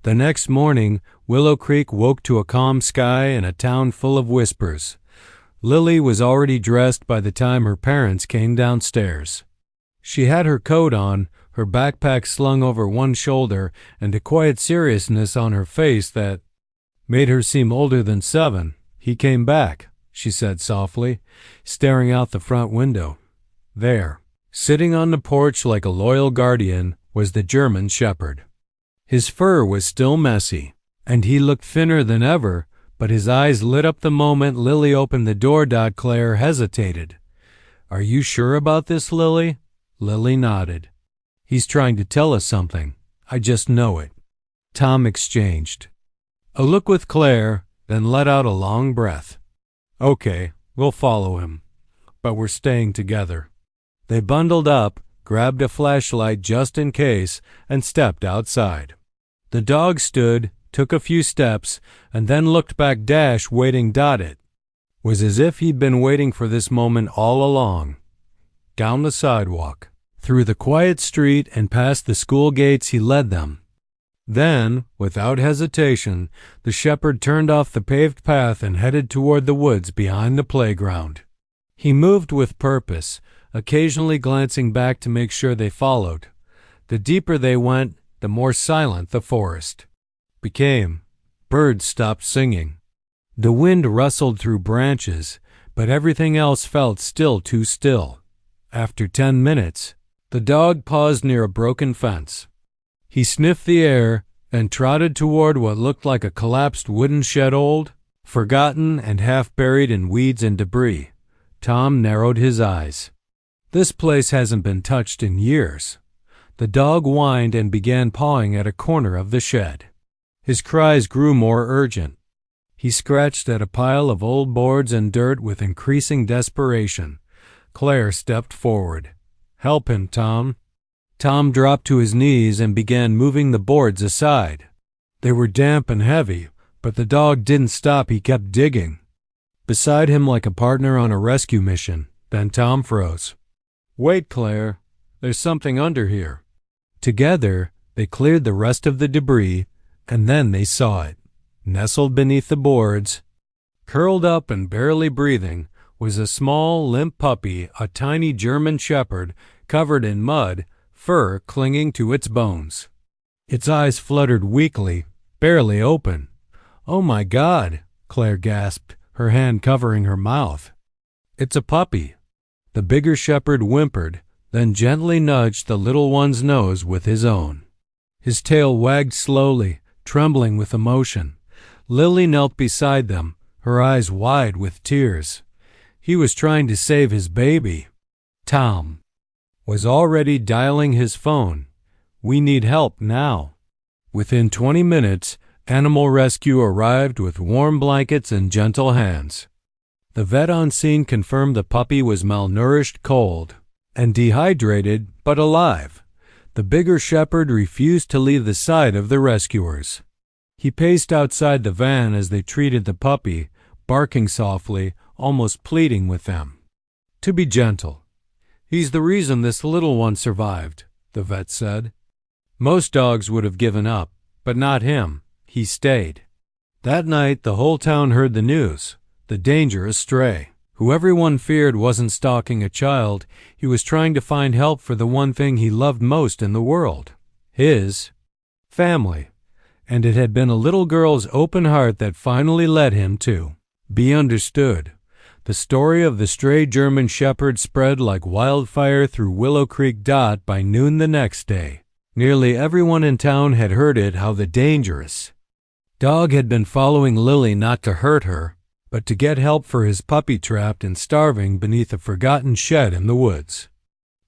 The next morning, Willow Creek woke to a calm sky and a town full of whispers. Lily was already dressed by the time her parents came downstairs. She had her coat on, her backpack slung over one shoulder, and a quiet seriousness on her face that made her seem older than 7. "He came back," she said softly, staring out the front window. There, sitting on the porch like a loyal guardian, was the German Shepherd. His fur was still messy, and he looked thinner than ever, but his eyes lit up the moment Lily opened the door. Claire hesitated. "Are you sure about this, Lily?" Lily nodded. "He's trying to tell us something. I just know it." Tom exchanged a look with Claire, then let out a long breath. "Okay, we'll follow him, but we're staying together." They bundled up, grabbed a flashlight just in case, and stepped outside. The dog stood, took a few steps, and then looked back. Waiting. It was as if he'd been waiting for this moment all along. Down the sidewalk, through the quiet street, and past the school gates he led them. Then, without hesitation, the shepherd turned off the paved path and headed toward the woods behind the playground. He moved with purpose, occasionally glancing back to make sure they followed. The deeper they went, the more silent the forest became. Birds stopped singing. The wind rustled through branches, but everything else felt still too still. After 10 minutes, the dog paused near a broken fence. He sniffed the air and trotted toward what looked like a collapsed wooden shed, old, forgotten, and half buried in weeds and debris. Tom narrowed his eyes. "This place hasn't been touched in years." The dog whined and began pawing at a corner of the shed. His cries grew more urgent. He scratched at a pile of old boards and dirt with increasing desperation. Claire stepped forward. "Help him, Tom." Tom dropped to his knees and began moving the boards aside. They were damp and heavy, but the dog didn't stop. He kept digging beside him like a partner on a rescue mission. Then Tom froze. "Wait, Claire. There's something under here." Together, they cleared the rest of the debris, and then they saw it. Nestled beneath the boards, curled up and barely breathing, was a small, limp puppy, a tiny German Shepherd, covered in mud, fur clinging to its bones. Its eyes fluttered weakly, barely open. "Oh my God," Claire gasped, her hand covering her mouth. "It's a puppy." The bigger Shepherd whimpered, then gently nudged the little one's nose with his own. His tail wagged slowly, trembling with emotion. Lily knelt beside them, her eyes wide with tears. He was trying to save his baby. Tom was already dialing his phone. "We need help now." Within 20 minutes, animal rescue arrived with warm blankets and gentle hands. The vet on scene confirmed the puppy was malnourished, cold, and dehydrated, but alive. The bigger Shepherd refused to leave the side of the rescuers. He paced outside the van as they treated the puppy, barking softly, almost pleading with them to be gentle. "He's the reason this little one survived," the vet said. "Most dogs would have given up, but not him. He stayed." That night, the whole town heard the news. The dangerous stray, who everyone feared wasn't stalking a child, he was trying to find help for the one thing he loved most in the world, his family. And it had been a little girl's open heart that finally led him to be understood. The story of the stray German Shepherd spread like wildfire through Willow Creek. By noon the next day, nearly everyone in town had heard it, how the dangerous dog had been following Lily not to hurt her, but to get help for his puppy trapped and starving beneath a forgotten shed in the woods.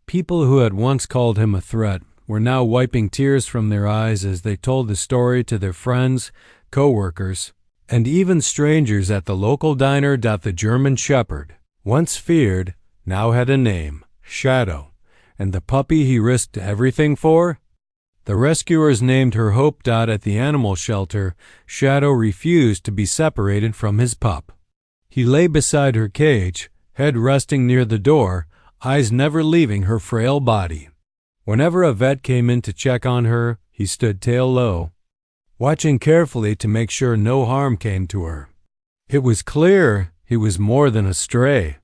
People who had once called him a threat were now wiping tears from their eyes as they told the story to their friends, co-workers, and even strangers at the local diner. The German Shepherd, once feared, now had a name, Shadow, and the puppy he risked everything for? The rescuers named her Hope. At the animal shelter, Shadow refused to be separated from his pup. He lay beside her cage, head resting near the door, eyes never leaving her frail body. Whenever a vet came in to check on her, he stood tail low, watching carefully to make sure no harm came to her. It was clear he was more than a stray.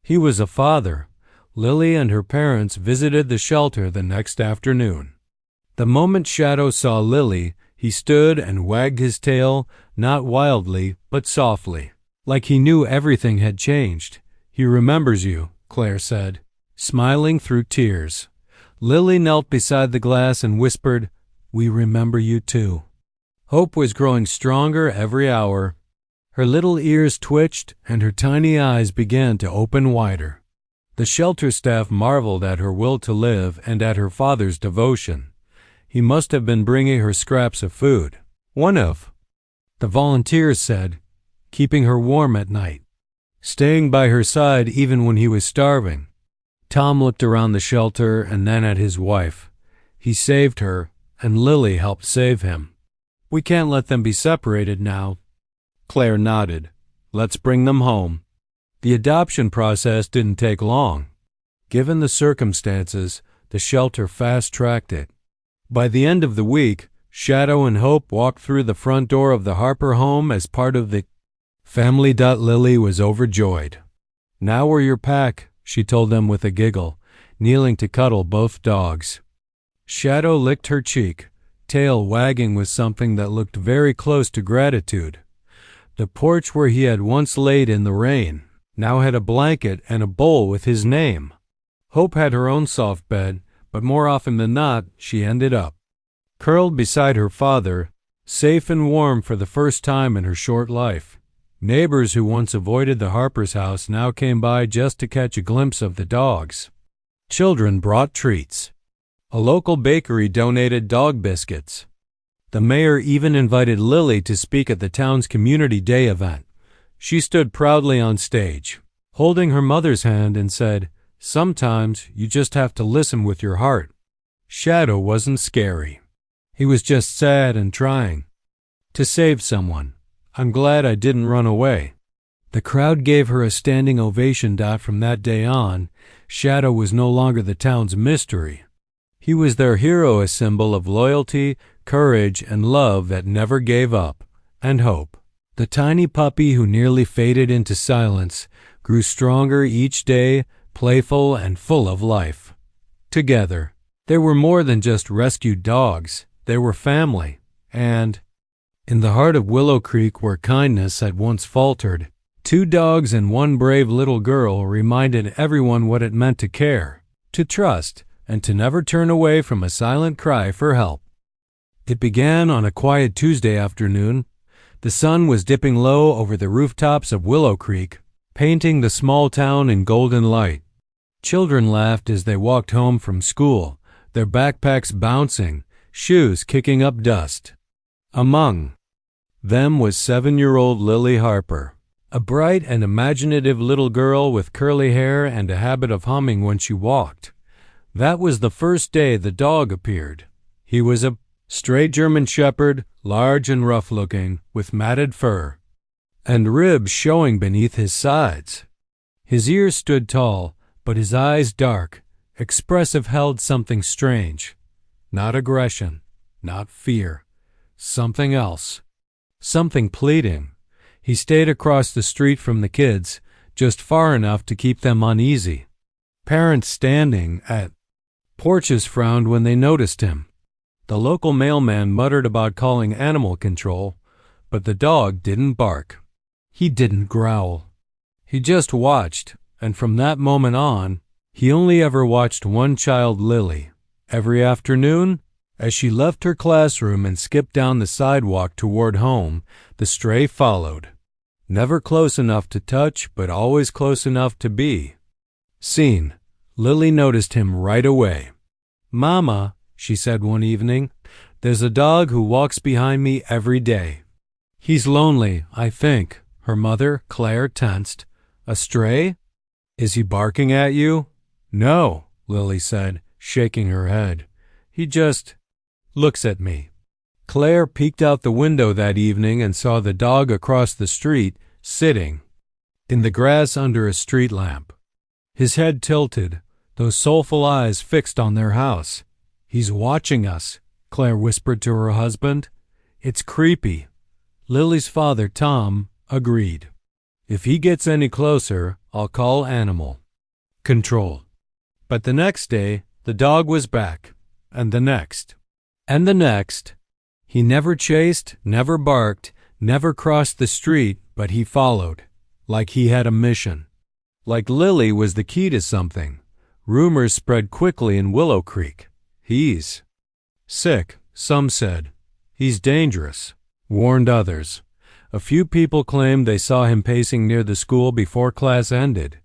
He was a father. Lily and her parents visited the shelter the next afternoon. The moment Shadow saw Lily, he stood and wagged his tail, not wildly, but softly, like he knew everything had changed. "He remembers you," Claire said, smiling through tears. Lily knelt beside the glass and whispered, "We remember you too." Hope was growing stronger every hour. Her little ears twitched and her tiny eyes began to open wider. The shelter staff marveled at her will to live and at her father's devotion. He must have been bringing her scraps of food. One of, the volunteers said, keeping her warm at night, staying by her side even when he was starving. Tom looked around the shelter and then at his wife. He saved her, and Lily helped save him. "We can't let them be separated now." Claire nodded. "Let's bring them home." The adoption process didn't take long. Given the circumstances, the shelter fast-tracked it. By the end of the week, Shadow and Hope walked through the front door of the Harper home as part of the family. Lily was overjoyed. "Now we're your pack," she told them with a giggle, kneeling to cuddle both dogs. Shadow licked her cheek, tail wagging with something that looked very close to gratitude. The porch where he had once laid in the rain now had a blanket and a bowl with his name. Hope had her own soft bed, but more often than not, she ended up curled beside her father, safe and warm for the first time in her short life. Neighbors who once avoided the Harper's house now came by just to catch a glimpse of the dogs. Children brought treats. A local bakery donated dog biscuits. The mayor even invited Lily to speak at the town's Community Day event. She stood proudly on stage, holding her mother's hand, and said, "Sometimes you just have to listen with your heart." Shadow wasn't scary. He was just sad and trying to save someone. "I'm glad I didn't run away." The crowd gave her a standing ovation. From that day on, Shadow was no longer the town's mystery. He was their hero, a symbol of loyalty, courage, and love that never gave up, and hope. The tiny puppy who nearly faded into silence grew stronger each day, playful and full of life. Together, they were more than just rescued dogs. They were family. And in the heart of Willow Creek, where kindness had once faltered, 2 dogs and 1 brave little girl reminded everyone what it meant to care, to trust, and to never turn away from a silent cry for help. It began on a quiet Tuesday afternoon. The sun was dipping low over the rooftops of Willow Creek, painting the small town in golden light. Children laughed as they walked home from school, their backpacks bouncing, shoes kicking up dust. Among them was 7-year-old Lily Harper, a bright and imaginative little girl with curly hair and a habit of humming when she walked. That was the first day the dog appeared. He was a stray German shepherd, large and rough-looking, with matted fur and ribs showing beneath his sides. His ears stood tall, but his eyes dark, expressive, held something strange. Not aggression, not fear. Something else. Something pleading. He stayed across the street from the kids, just far enough to keep them uneasy. Parents standing at porches frowned when they noticed him. The local mailman muttered about calling animal control, but the dog didn't bark. He didn't growl. He just watched, and from that moment on, he only ever watched one child, Lily. Every afternoon, as she left her classroom and skipped down the sidewalk toward home, the stray followed. Never close enough to touch, but always close enough to be seen. Lily noticed him right away. "Mama," she said one evening, "there's a dog who walks behind me every day. He's lonely, I think." Her mother, Claire, tensed. "A stray? Is he barking at you?" "No," Lily said, shaking her head. "He just looks at me." Claire peeked out the window that evening and saw the dog across the street, sitting in the grass under a street lamp. His head tilted, those soulful eyes fixed on their house. "He's watching us," Claire whispered to her husband. It's creepy. Lily's father, Tom, agreed. If he gets any closer, I'll call animal control. But the next day, the dog was back, and the next, and the next. He never chased, never barked, never crossed the street, but he followed, like he had a mission. Like Lily was the key to something. Rumors spread quickly in Willow Creek. He's sick, some said. He's dangerous, warned others. A few people claimed they saw him pacing near the school before class ended.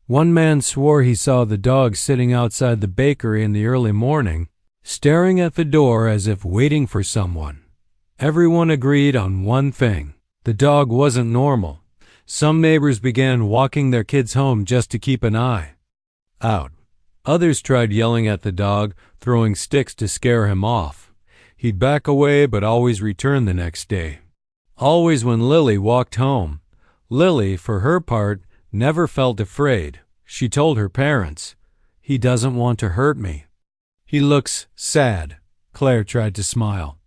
One man swore he saw the dog sitting outside the bakery in the early morning, staring at the door as if waiting for someone. Everyone agreed on one thing. The dog wasn't normal. Some neighbors began walking their kids home just to keep an eye out. Others tried yelling at the dog, throwing sticks to scare him off. He'd back away but always return the next day. Always when Lily walked home. Lily, for her part, never felt afraid. She told her parents, "He doesn't want to hurt me." "He looks sad." Claire tried to smile.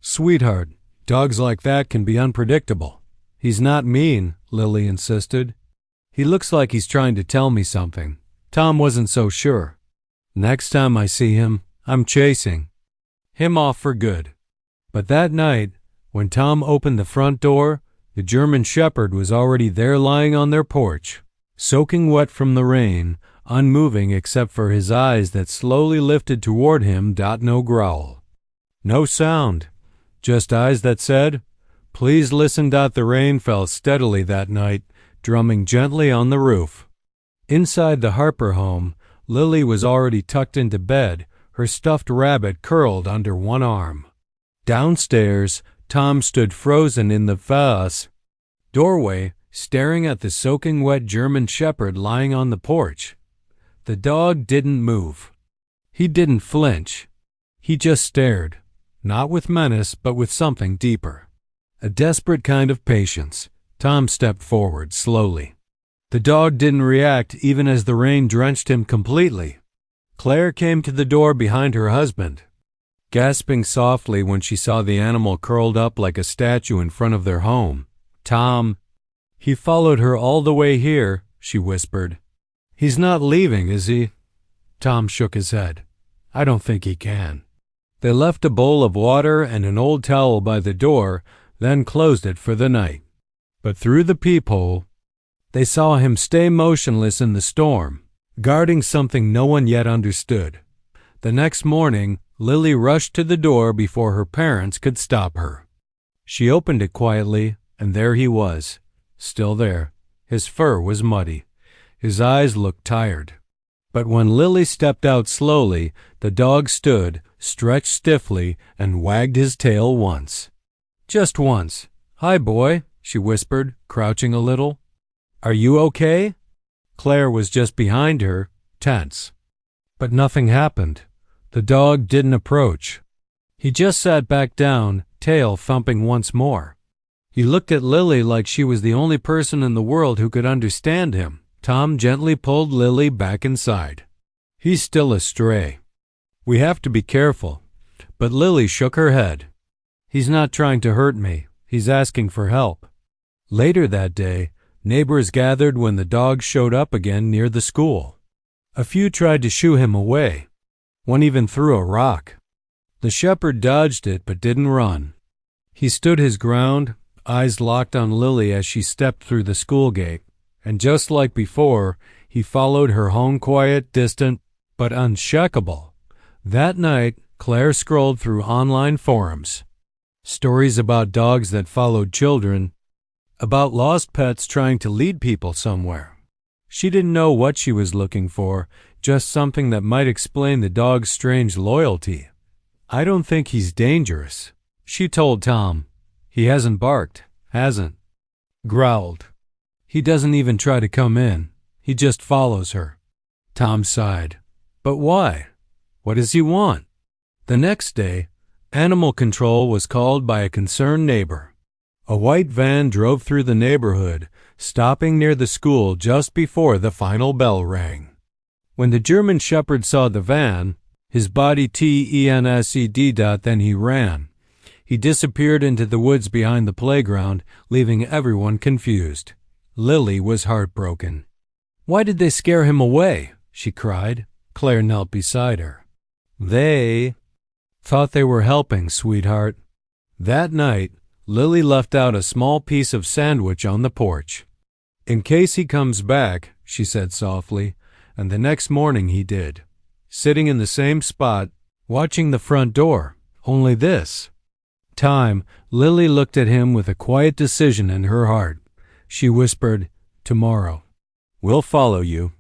"Sweetheart, dogs like that can be unpredictable." "He's not mean," Lily insisted. "He looks like he's trying to tell me something." Tom wasn't so sure. "Next time I see him, I'm chasing him off for good." But that night, when Tom opened the front door, the German Shepherd was already there lying on their porch, soaking wet from the rain, unmoving except for his eyes that slowly lifted toward him. No growl. No sound. Just eyes that said, "Please listen." The rain fell steadily that night, drumming gently on the roof. Inside the Harper home, Lily was already tucked into bed, her stuffed rabbit curled under one arm. Downstairs, Tom stood frozen in the vase doorway, staring at the soaking wet German Shepherd lying on the porch. The dog didn't move. He didn't flinch. He just stared, not with menace, but with something deeper. A desperate kind of patience. Tom stepped forward slowly. The dog didn't react even as the rain drenched him completely. Claire came to the door behind her husband, gasping softly when she saw the animal curled up like a statue in front of their home. "Tom." "He followed her all the way here," she whispered. "He's not leaving, is he?" Tom shook his head. "I don't think he can." They left a bowl of water and an old towel by the door, then closed it for the night. But through the peephole, they saw him stay motionless in the storm, guarding something no one yet understood. The next morning, Lily rushed to the door before her parents could stop her. She opened it quietly, and there he was, still there. His fur was muddy. His eyes looked tired. But when Lily stepped out slowly, the dog stood, stretched stiffly, and wagged his tail once. Just once. "Hi, boy," she whispered, crouching a little. "Are you okay?" Claire was just behind her, tense. But nothing happened. The dog didn't approach. He just sat back down, tail thumping once more. He looked at Lily like she was the only person in the world who could understand him. Tom gently pulled Lily back inside. "He's still a stray. We have to be careful." But Lily shook her head. "He's not trying to hurt me. He's asking for help." Later that day, neighbors gathered when the dog showed up again near the school. A few tried to shoo him away. One even threw a rock. The shepherd dodged it but didn't run. He stood his ground, eyes locked on Lily as she stepped through the school gate, and just like before, he followed her home, quiet, distant, but unshakable. That night, Claire scrolled through online forums. Stories about dogs that followed children, about lost pets trying to lead people somewhere. She didn't know what she was looking for, just something that might explain the dog's strange loyalty. "I don't think he's dangerous," she told Tom. "He hasn't barked, hasn't growled. He doesn't even try to come in. He just follows her." Tom sighed. "But why? What does he want?" The next day, animal control was called by a concerned neighbor. A white van drove through the neighborhood, stopping near the school just before the final bell rang. When the German Shepherd saw the van, his body tensed, then he ran. He disappeared into the woods behind the playground, leaving everyone confused. Lily was heartbroken. "Why did they scare him away?" she cried. Claire knelt beside her. "They thought they were helping, sweetheart." That night, Lily left out a small piece of sandwich on the porch. "In case he comes back," she said softly, and the next morning he did, sitting in the same spot, watching the front door. Only this time, Lily looked at him with a quiet decision in her heart. She whispered, "Tomorrow, we'll follow you."